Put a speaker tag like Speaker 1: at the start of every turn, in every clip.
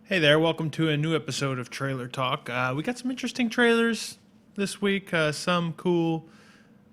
Speaker 1: Hey there, welcome to a new episode of Trailer Talk. We got some interesting trailers this week. Some cool,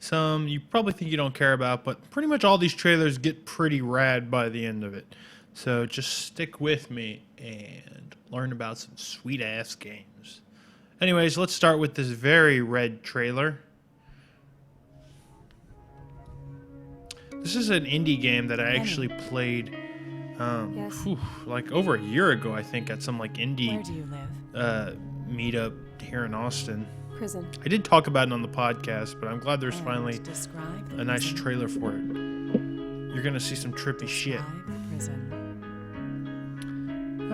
Speaker 1: some you probably think you don't care about, but pretty much all these trailers get pretty rad by the end of it. So just stick with me and learn about some sweet ass games. Anyways, let's start with this very red trailer. This is an indie game that I actually played like over a year ago, I think, at some like indie
Speaker 2: Where do you live?
Speaker 1: meetup here in Austin.
Speaker 2: Prison.
Speaker 1: I did talk about it on the podcast, but I'm glad there's
Speaker 2: And
Speaker 1: finally
Speaker 2: describe the
Speaker 1: a nice
Speaker 2: prison.
Speaker 1: trailer for it. You're gonna see some trippy shit.
Speaker 2: Describe the prison.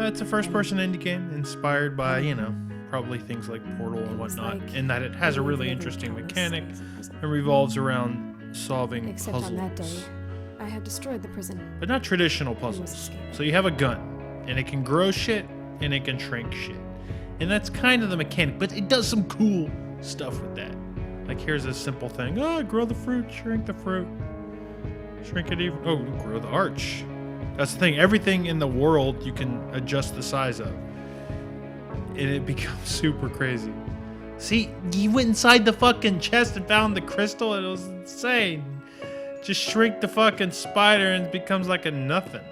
Speaker 1: It's a first-person indie game inspired by, probably things like Portal and whatnot, in that it has a really interesting mechanic and revolves around solving
Speaker 3: Except on that day,
Speaker 1: puzzles.
Speaker 3: I had destroyed the prison.
Speaker 1: But not traditional puzzles. So you have a gun, and it can grow shit, and it can shrink shit. And that's kind of the mechanic, but it does some cool stuff with that. Like, here's a simple thing. Oh, grow the fruit, shrink the fruit. Shrink it even. Oh, grow the arch. That's the thing. Everything in the world you can adjust the size of. And it becomes super crazy. See, you went inside the fucking chest and found the crystal, and it was insane. Just shrink the fucking spider and it becomes like a nothing.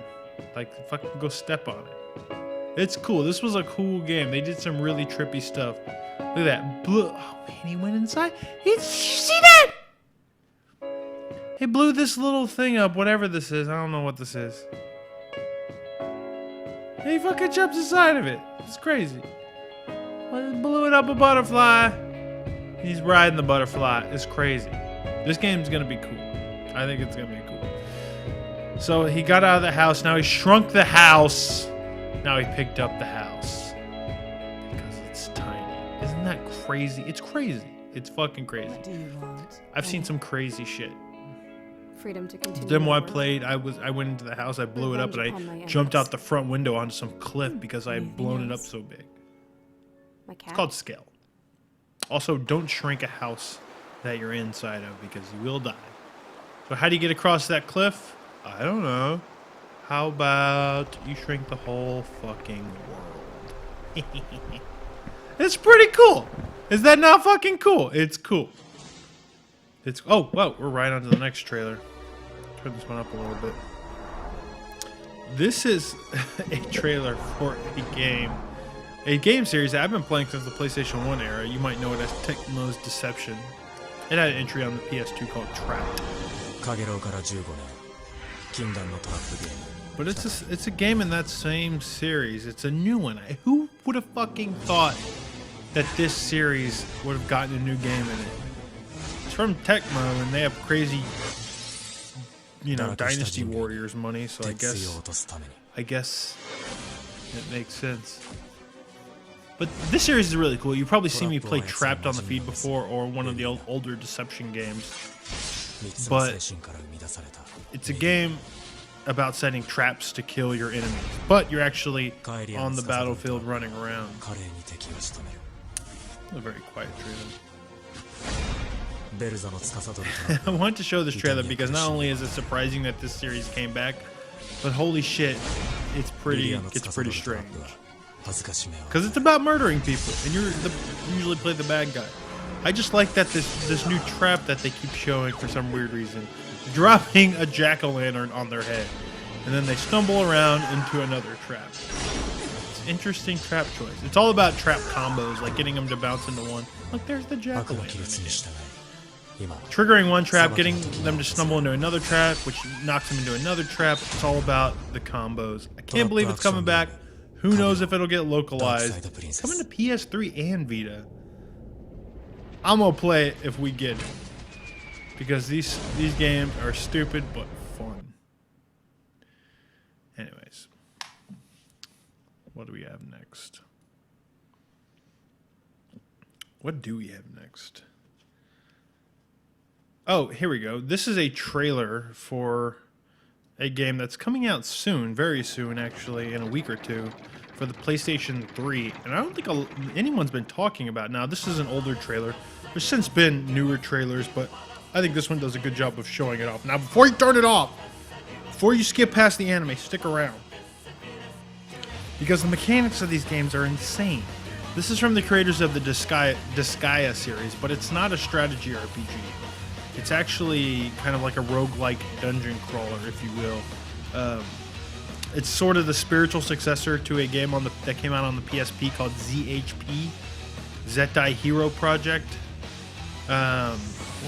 Speaker 1: Like, fucking go step on it. It's cool. This was a cool game. They did some really trippy stuff. Look at that. Blue. Oh, man, he went inside. You see that? He blew this little thing up, whatever this is. I don't know what this is. He fucking jumps inside of it. It's crazy. Well, he blew it up a butterfly. He's riding the butterfly. It's crazy. This game's gonna be cool. I think it's gonna be cool. So he got out of the house. Now he shrunk the house. Now he picked up the house because it's tiny. Isn't that crazy? It's crazy. It's fucking crazy.
Speaker 2: What do you want?
Speaker 1: I've seen some crazy shit.
Speaker 3: Freedom to continue.
Speaker 1: The demo I
Speaker 3: my work.
Speaker 1: played, I went into the house, I blew it up, and
Speaker 3: Revenge upon
Speaker 1: I
Speaker 3: my
Speaker 1: jumped out
Speaker 3: enemies.
Speaker 1: the front window onto some cliff because I had
Speaker 2: Anything
Speaker 1: blown it up
Speaker 2: else?
Speaker 1: so big.
Speaker 3: My cat.
Speaker 1: It's called scale. Also, don't shrink a house that you're inside of because you will die. So how do you get across that cliff? I don't know. How about you shrink the whole fucking world? It's pretty cool. Is that not fucking cool? It's cool. It's oh wow, we're right onto the next trailer. Turn this one up a little bit. This is a trailer for a game series that I've been playing since the PlayStation 1 era. You might know it as Tecmo's Deception. It had an entry on the PS2 called Trapped.
Speaker 4: かげろうから15年禁断のトラップゲーム
Speaker 1: But it's a game in that same series. It's a new one. Who would have fucking thought that this series would have gotten a new game in it? It's from Tecmo, and they have crazy, Dynasty Warriors money. So
Speaker 4: 鉄槌を落とすために
Speaker 1: I guess it makes sense. But this series is really cool. You've probably seen me play Trapped on the feed before, or one of the older Deception games.
Speaker 4: 3つの精神から生み出された
Speaker 1: It's a game about setting traps to kill your enemies, but you're actually on the battlefield running around.
Speaker 4: 華麗に敵を仕留める
Speaker 1: A very quiet trailer.
Speaker 4: ベルザの司るトラッ
Speaker 1: I
Speaker 4: プ
Speaker 1: want to show this trailer because not only is it surprising that this series came back, but holy shit, it's
Speaker 4: リリアの
Speaker 1: pretty
Speaker 4: 司る
Speaker 1: strange.
Speaker 4: トラップは恥ずかしめを
Speaker 1: Because it's about murdering people, and you usually play the bad guy. I just like that this new trap that they keep showing for some weird reason, dropping a jack-o'-lantern on their head, and then they stumble around into another trap. It's an interesting trap choice. It's all about trap combos, like getting them to bounce into one. Look, there's the
Speaker 4: 悪の規
Speaker 1: jack-o'-lantern.
Speaker 4: 律に従い今
Speaker 1: Triggering one trap, getting them to stumble into another trap, which knocks them into another trap. It's all about the combos. I can't believe it's coming back. Who knows if it'll get localized? Coming to PS3 and Vita. I'm gonna play it if we get it, because these games are stupid but fun. Anyways, what do we have next? What do we have next? Oh, here we go. This is a trailer for a game that's coming out soon, very soon actually, in a week or two, for the PlayStation 3. And I don't think anyone's been talking about it. Now, this is an older trailer. There's since been newer trailers, but I think this one does a good job of showing it off. Now, before you turn it off, before you skip past the anime, stick around. because the mechanics of these games are insane. This is from the creators of the Xillia series, but it's not a strategy RPG. It's actually kind of like a roguelike dungeon crawler, if you will. It's sort of the spiritual successor to a game that came out on the PSP called ZHP, Zettai Hero Project. What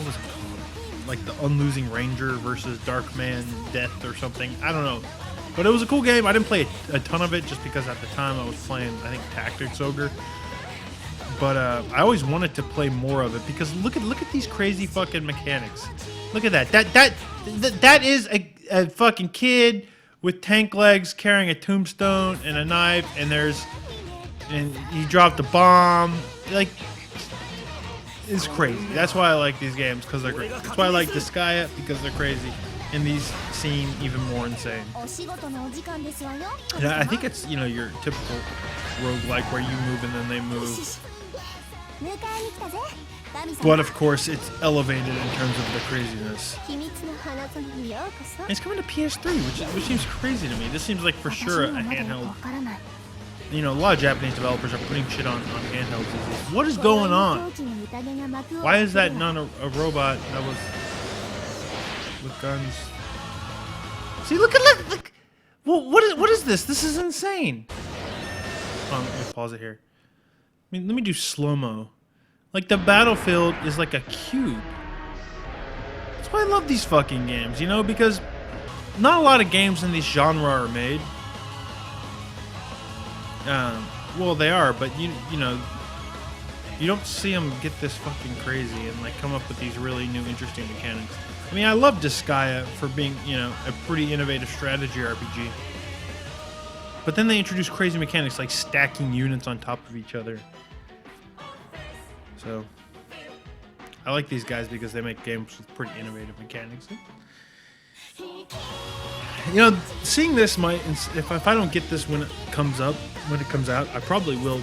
Speaker 1: was it called? Like the Unlosing Ranger versus Darkman Death or something. I don't know. But it was a cool game. I didn't play a ton of it just because at the time I was playing, I think, Tactics Ogre. But I always wanted to play more of it because look at these crazy fucking mechanics. Look at that. That is a fucking kid with tank legs carrying a tombstone and a knife, and he dropped a bomb. Like, it's crazy. That's why I like these games, because they're great. That's why I like Xillia, because they're crazy. And these seem even more insane. Yeah, I think it's, your typical roguelike where you move and then they move. But of course, it's elevated in terms of the craziness. And it's coming to PS3, which seems crazy to me. This seems like for sure a handheld. A lot of Japanese developers are putting shit on handhelds. What is going on? Why is that not a robot that was with guns? See, look. What is this? This is insane. Hold on, let me pause it here. Let me do slow-mo. Like, the battlefield is like a cube. That's why I love these fucking games, because not a lot of games in this genre are made. Well, they are, but you don't see them get this fucking crazy and like come up with these really new, interesting mechanics. I mean, I love Xillia for being, a pretty innovative strategy RPG. But then they introduce crazy mechanics like stacking units on top of each other. So, I like these guys because they make games with pretty innovative mechanics. Seeing this might, if I don't get this when it comes out, I probably will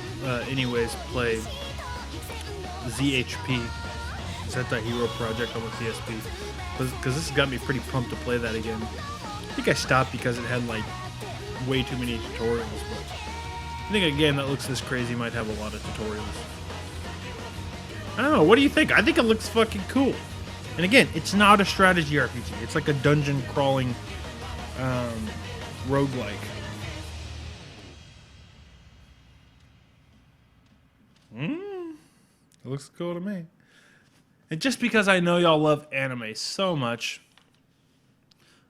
Speaker 1: anyways play ZHP, Zettai Hero Project on the PSP, because this has got me pretty pumped to play that again. I think I stopped because it had like way too many tutorials, but I think a game that looks this crazy might have a lot of tutorials. I don't know, what do you think? I think it looks fucking cool. And again, it's not a strategy RPG. It's like a dungeon crawling roguelike. It looks cool to me. And just because I know y'all love anime so much,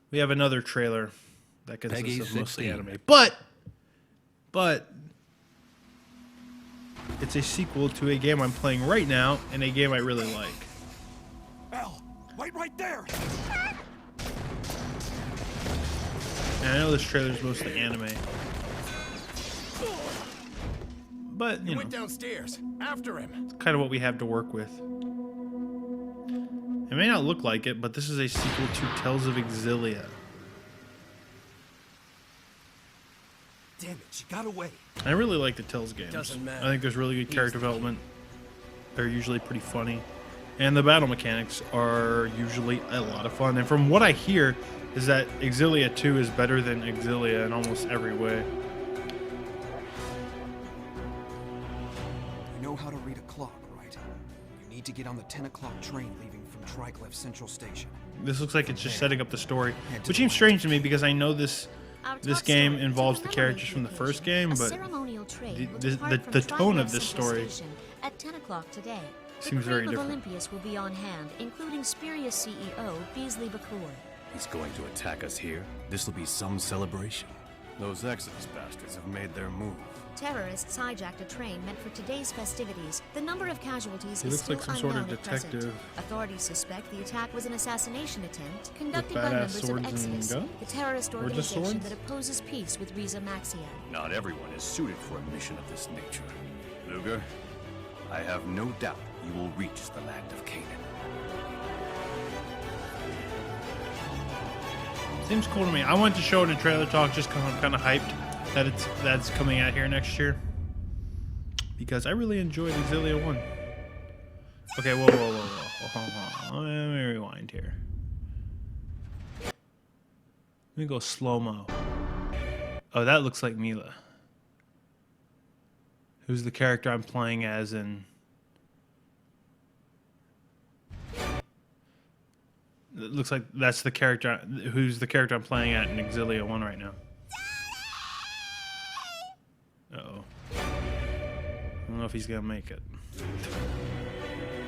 Speaker 1: we have another trailer that consists of mostly anime. But it's a sequel to a game I'm playing right now and a game I really like.
Speaker 5: Elle, wait right there.
Speaker 1: And I know this trailer is mostly anime. But,
Speaker 5: He went downstairs. After him.
Speaker 1: it's kind of what we have to work with. It may not look like it, but this is a sequel to Tales of Xillia.
Speaker 5: Damn it, she got away.
Speaker 1: I really like the Tales games.
Speaker 5: Doesn't matter.
Speaker 1: I think there's really good character development. They're usually pretty funny. And the battle mechanics are usually a lot of fun. And from what I hear, is that Xillia 2 is better than Xillia in almost every way.
Speaker 6: You know how to read a clock, right? You need to get on the 10 o'clock train leaving from Triglyph Central Station.
Speaker 1: This looks like it's just setting up the story, which seems strange to me because I know this game involves the characters from the first game, but the tone of this story
Speaker 7: at 10 o'clock today.
Speaker 1: seems very
Speaker 7: The cream of
Speaker 1: different.
Speaker 7: Olympius will be on hand, including Spiria CEO Beasley Bakur.
Speaker 8: He's going to attack us here? This'll be some celebration. Those Exodus bastards have made their move.
Speaker 7: Terrorists hijacked a train meant for today's festivities. The number of casualties
Speaker 1: He
Speaker 7: is
Speaker 1: looks
Speaker 7: still
Speaker 1: like some sort of
Speaker 7: unknown at present.
Speaker 1: detective
Speaker 7: Authorities suspect the attack was an assassination attempt conducted by
Speaker 1: badass
Speaker 7: members of
Speaker 1: swords and
Speaker 7: Exodus,
Speaker 1: guns?
Speaker 7: the terrorist
Speaker 1: Or just
Speaker 7: organization
Speaker 1: swords?
Speaker 7: that opposes peace with Riza Maxia.
Speaker 8: Not everyone is suited for a mission of this nature. Luger, I have no doubt you will reach the land of Canaan.
Speaker 1: Seems cool to me. I wanted to show it in trailer talk just because I'm kind of hyped that that's coming out here next year. Because I really enjoyed Xillia 1. Okay, whoa. Hold on. Let me rewind here. Let me go slow-mo. Oh, that looks like Mila. Who's the character I'm playing as in... It looks like that's the character... Who's the character I'm playing at in Xillia 1 right now. Uh-oh. I don't know if he's gonna make it.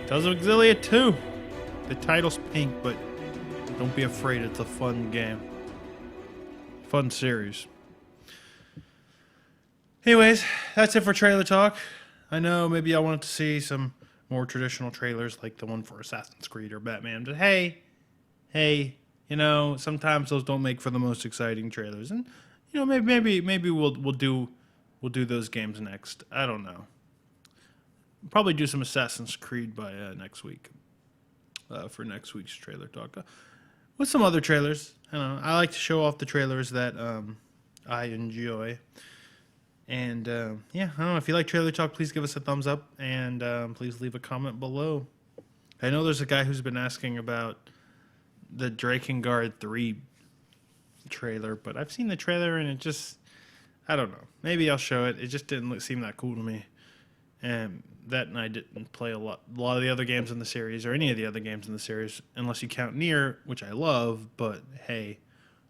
Speaker 1: Tales of Xillia 2! The title's pink, but don't be afraid, it's a fun game. Fun series. Anyways, that's it for trailer talk. I know maybe I wanted to see some more traditional trailers like the one for Assassin's Creed or Batman, but hey, you know, sometimes those don't make for the most exciting trailers, and you know, maybe we'll do those games next. I don't know. Probably do some Assassin's Creed by next week for next week's trailer talk. With some other trailers. I don't know. I like to show off the trailers that I enjoy. And yeah, I don't know. If you like trailer talk, please give us a thumbs up and please leave a comment below. I know there's a guy who's been asking about the Drakengard 3 trailer, but I've seen the trailer and it just, I don't know. Maybe I'll show it. It just didn't seem that cool to me. And that and I didn't play a lot of the other games in the series or any of the other games in the series, unless you count Nier, which I love, but hey,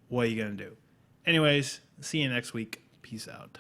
Speaker 1: what are you going to do? Anyways, see you next week. Peace out.